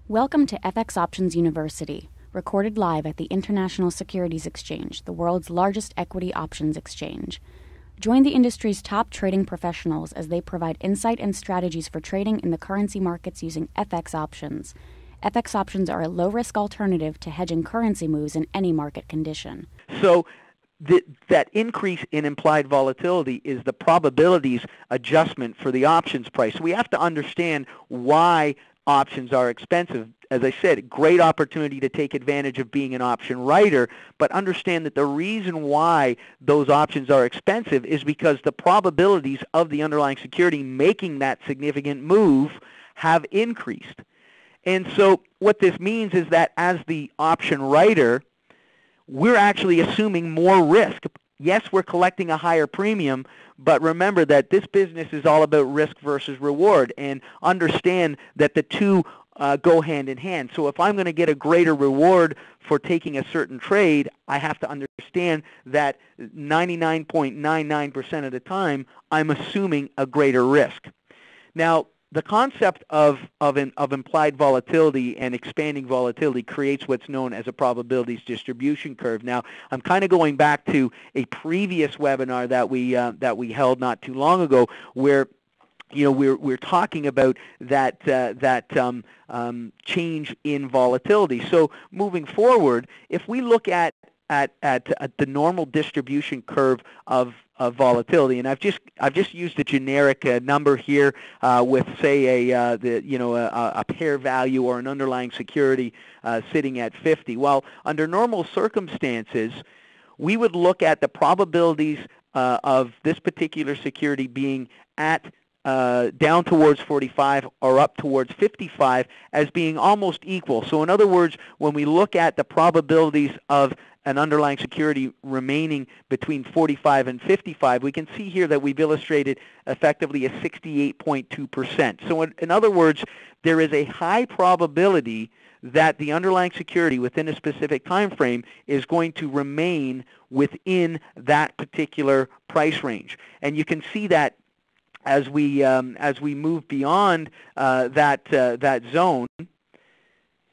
Welcome to FX Options University, recorded live at the International Securities Exchange, the world's largest equity options exchange. Join the industry's top trading professionals as they provide insight and strategies for trading in the currency markets using FX options. FX options are a low-risk alternative to hedging currency moves in any market condition. So that increase in implied volatility is the probabilities adjustment for the options price. So we have to understand why options are expensive. As I said, great opportunity to take advantage of being an option writer, but understand that the reason why those options are expensive is because the probabilities of the underlying security making that significant move have increased. And so what this means is that as the option writer, we're actually assuming more risk. Yes, we're collecting a higher premium, but remember that this business is all about risk versus reward, and understand that the two go hand in hand. So if I'm going to get a greater reward for taking a certain trade, I have to understand that 99.99% of the time, I'm assuming a greater risk. Now, the concept of implied volatility and expanding volatility creates what's known as a probabilities distribution curve. Now, I'm kind of going back to a previous webinar that we held not too long ago, where we're talking about that change in volatility. So moving forward, if we look at the normal distribution curve of volatility, and I've just used a generic number here with, say, a pair value or an underlying security sitting at 50. Well, under normal circumstances, we would look at the probabilities of this particular security being at down towards 45 or up towards 55 as being almost equal. So in other words, when we look at the probabilities of an underlying security remaining between 45 and 55, we can see here that we've illustrated effectively a 68.2%. So in other words, there is a high probability that the underlying security within a specific time frame is going to remain within that particular price range. And you can see that as we move beyond that zone,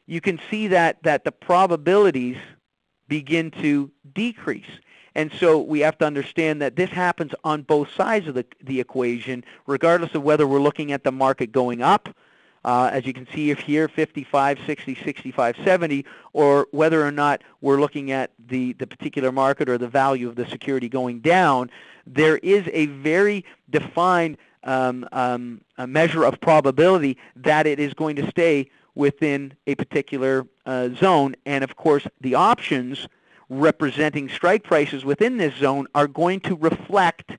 you can see that the probabilities begin to decrease. And so we have to understand that this happens on both sides of the equation, regardless of whether we're looking at the market going up, as you can see here, 55, 60, 65, 70, or whether or not we're looking at the particular market or the value of the security going down. There is a very defined a measure of probability that it is going to stay within a particular zone. And of course, the options representing strike prices within this zone are going to reflect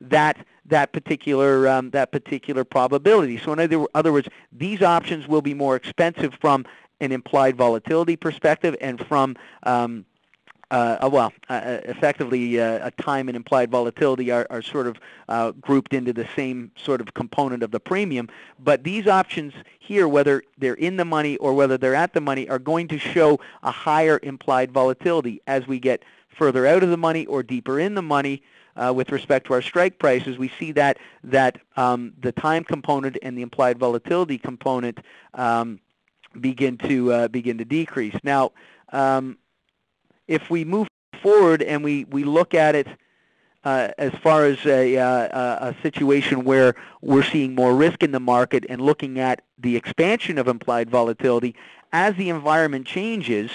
that particular probability. So in other words, these options will be more expensive from an implied volatility perspective and from effectively a time and implied volatility are sort of grouped into the same sort of component of the premium. But these options here, whether they're in the money or whether they're at the money, are going to show a higher implied volatility as we get further out of the money or deeper in the money. With respect to our strike prices, we see that the time component and the implied volatility component begin to decrease. Now, if we move forward and we look at it as far as a situation where we're seeing more risk in the market and looking at the expansion of implied volatility, as the environment changes,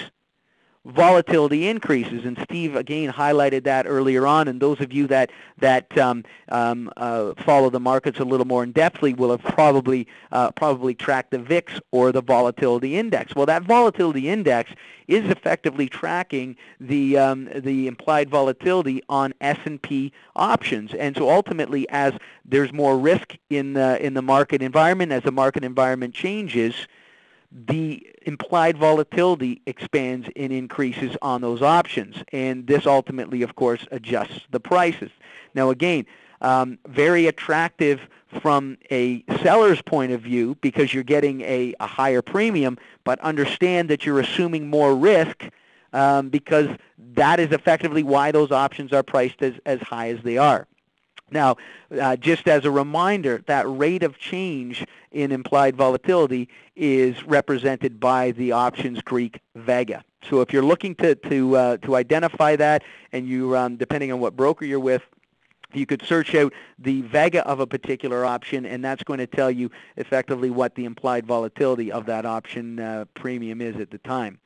volatility increases, and Steve again highlighted that earlier on. And those of you that follow the markets a little more in depthly will have probably tracked the VIX or the volatility index. Well, that volatility index is effectively tracking the implied volatility on S&P options. And so ultimately, as there's more risk in the market environment, as the market environment changes, the implied volatility expands and increases on those options. And this ultimately, of course, adjusts the prices. Now, again, very attractive from a seller's point of view because you're getting a higher premium, but understand that you're assuming more risk because that is effectively why those options are priced as high as they are. Now, just as a reminder, that rate of change in implied volatility is represented by the options Greek vega. So if you're looking to identify that, and you, depending on what broker you're with, you could search out the vega of a particular option, and that's going to tell you effectively what the implied volatility of that option premium is at the time.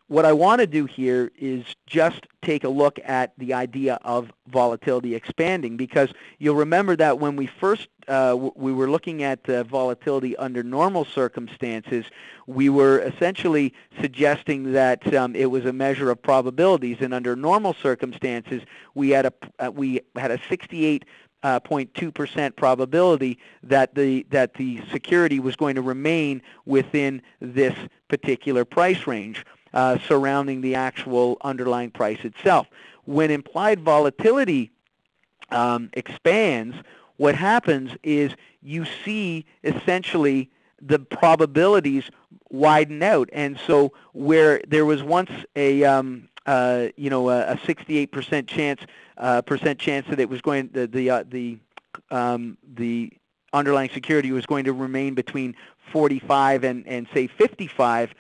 What I want to do here is just take a look at the idea of volatility expanding, because you'll remember that when we first we were looking at volatility under normal circumstances, we were essentially suggesting that it was a measure of probabilities, and under normal circumstances we had a 68.2% probability that the security was going to remain within this particular price range. Surrounding the actual underlying price itself. When implied volatility expands, what happens is you see essentially the probabilities widen out, and so where there was once a 68% chance that it was going the underlying security was going to remain between 45 and say 55.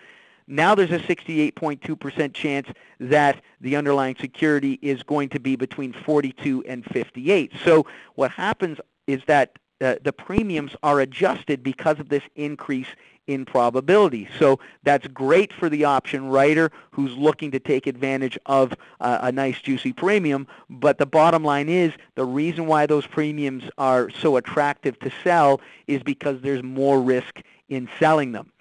Now there's a 68.2% chance that the underlying security is going to be between 42 and 58. So what happens is that the premiums are adjusted because of this increase in probability. So that's great for the option writer who's looking to take advantage of a nice juicy premium, but the bottom line is the reason why those premiums are so attractive to sell is because there's more risk in selling them.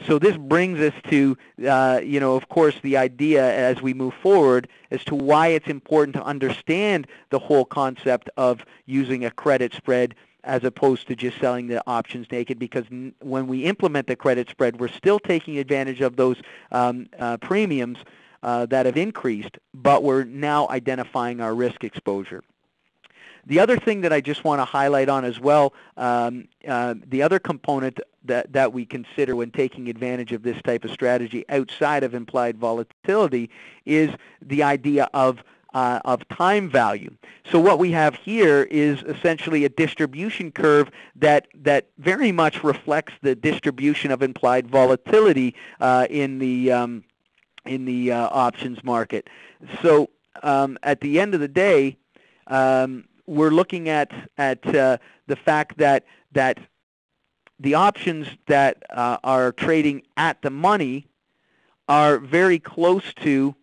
So this brings us to, of course, the idea as we move forward as to why it's important to understand the whole concept of using a credit spread as opposed to just selling the options naked, because when we implement the credit spread, we're still taking advantage of those premiums that have increased, but we're now identifying our risk exposure. The other thing that I just want to highlight on as well, the other component that we consider when taking advantage of this type of strategy outside of implied volatility is the idea of time value. So what we have here is essentially a distribution curve that very much reflects the distribution of implied volatility in the options market. So at the end of the day, we're looking at the fact that the options that are trading at the money are very close to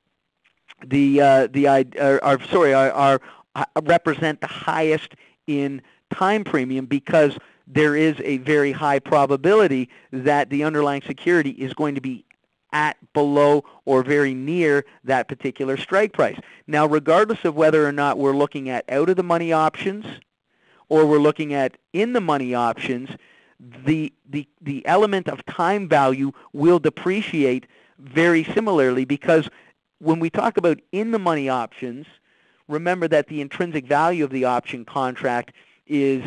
represent the highest in time premium, because there is a very high probability that the underlying security is going to be at, below, or very near that particular strike price. Now, regardless of whether or not we're looking at out-of-the-money options or we're looking at in-the-money options, the element of time value will depreciate very similarly, because when we talk about in-the-money options, remember that the intrinsic value of the option contract is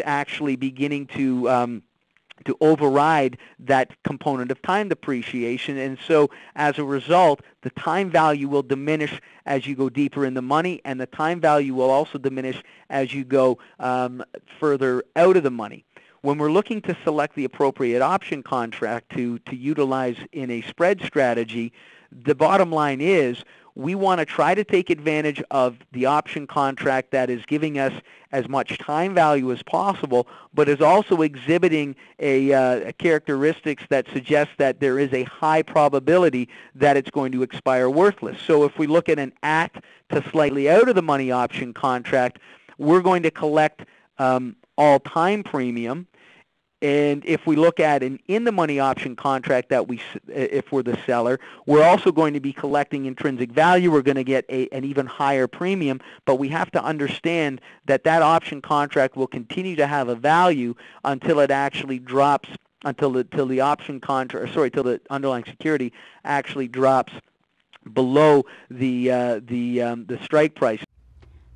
actually beginning to override that component of time depreciation, and so as a result, the time value will diminish as you go deeper in the money, and the time value will also diminish as you go further out of the money. When we're looking to select the appropriate option contract to utilize in a spread strategy, the bottom line is we want to try to take advantage of the option contract that is giving us as much time value as possible, but is also exhibiting a characteristics that suggests that there is a high probability that it's going to expire worthless. So if we look at an at to slightly out of the money option contract, we're going to collect all time premium. And if we look at an in-the-money option contract if we're the seller, we're also going to be collecting intrinsic value. We're going to get an even higher premium, but we have to understand that option contract will continue to have a value until it actually drops, until the option contract, till the underlying security actually drops below the strike price.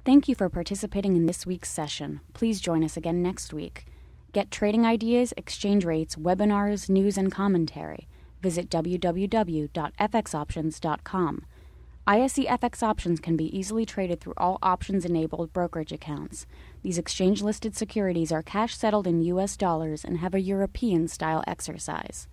Thank you for participating in this week's session. Please join us again next week. Get trading ideas, exchange rates, webinars, news, and commentary. Visit www.fxoptions.com. ISE FX options can be easily traded through all options-enabled brokerage accounts. These exchange-listed securities are cash-settled in U.S. dollars and have a European-style exercise.